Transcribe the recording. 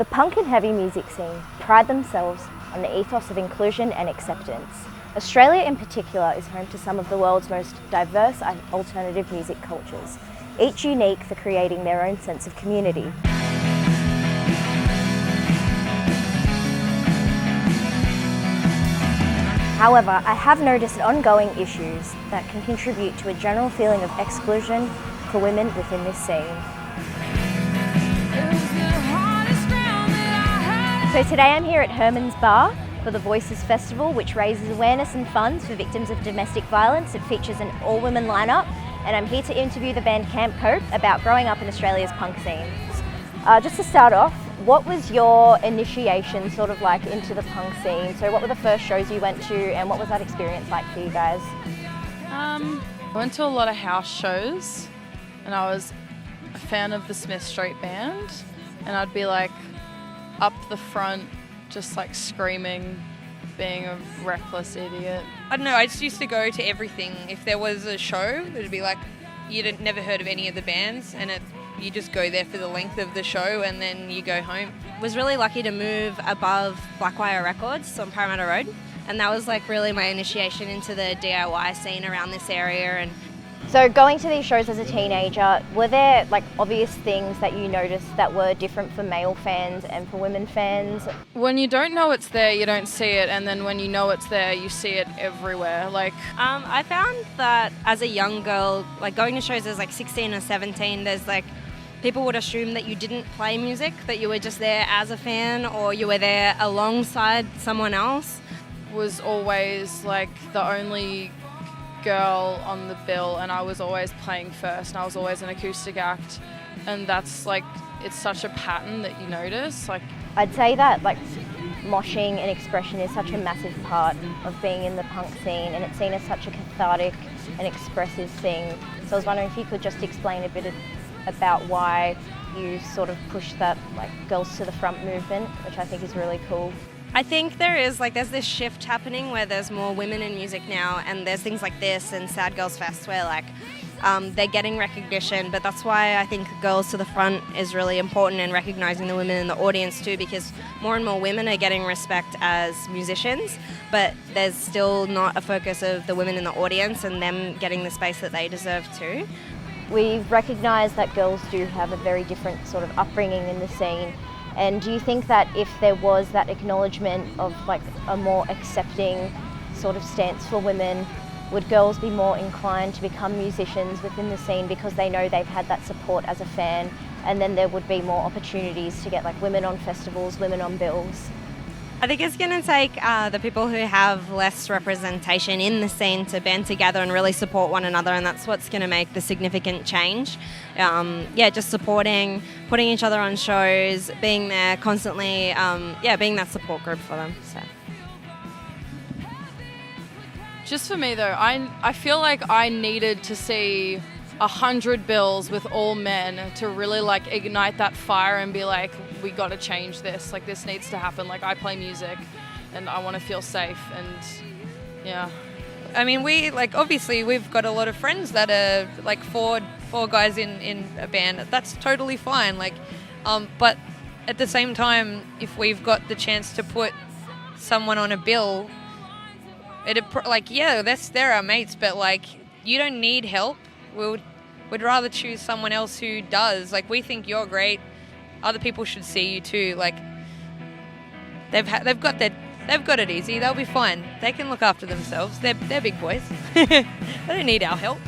The punk and heavy music scene pride themselves on the ethos of inclusion and acceptance. Australia in particular is home to some of the world's most diverse alternative music cultures, each unique for creating their own sense of community. However, I have noticed ongoing issues that can contribute to a general feeling of exclusion for women within this scene. So today I'm here at Herman's Bar for the Voices Festival, which raises awareness and funds for victims of domestic violence. It features an all-women lineup, and I'm here to interview the band Camp Cope about growing up in Australia's punk scene. Just to start off, what was your initiation sort of like into the punk scene? So what were the first shows you went to, and what was that experience like for you guys? I went to a lot of house shows, and I was a fan of the Smith Street Band, and I'd be like up the front just like screaming, being a reckless idiot. I don't know, I just used to go to everything. If there was a show, it'd be like you'd never heard of any of the bands, and you just go there for the length of the show and then you go home. Was really lucky to move above Blackwire Records on Parramatta Road, and that was like really my initiation into the DIY scene around this area. And so going to these shows as a teenager, were there like obvious things that you noticed that were different for male fans and for women fans? When you don't know it's there, you don't see it, and then when you know it's there, you see it everywhere. I found that as a young girl, like going to shows as like 16 or 17, there's like people would assume that you didn't play music, that you were just there as a fan or you were there alongside someone else. Was always like the only girl on the bill, and I was always playing first, and I was always an acoustic act, and that's like, it's such a pattern that you notice. Like, I'd say that like moshing and expression is such a massive part of being in the punk scene, and it's seen as such a cathartic and expressive thing. So I was wondering if you could just explain a bit about why you sort of push that like girls to the front movement, which I think is really cool. I think there's this shift happening where there's more women in music now, and there's things like this and Sad Girls Fest where like they're getting recognition, but that's why I think Girls to the Front is really important, and recognising the women in the audience too, because more and more women are getting respect as musicians, but there's still not a focus of the women in the audience and them getting the space that they deserve too. We've recognised that girls do have a very different sort of upbringing in the scene, and do you think that if there was that acknowledgement of like a more accepting sort of stance for women, would girls be more inclined to become musicians within the scene because they know they've had that support as a fan, and then there would be more opportunities to get like women on festivals, women on bills? I think it's going to take the people who have less representation in the scene to band together and really support one another, and that's what's going to make the significant change. Just supporting, putting each other on shows, being there constantly, being that support group for them. So. just for me though, I feel like I needed to see 100 bills with all men to really like ignite that fire and be like, we got to change this. Like, this needs to happen. Like, I play music and I want to feel safe, and yeah. I mean, obviously we've got a lot of friends that are like four guys in a band. That's totally fine. But at the same time, if we've got the chance to put someone on a bill, they're our mates, but like, you don't need help. We'd rather choose someone else who does. Like, we think you're great. Other people should see you too. Like, they've got it easy. They'll be fine. They can look after themselves. They're big boys. They don't need our help.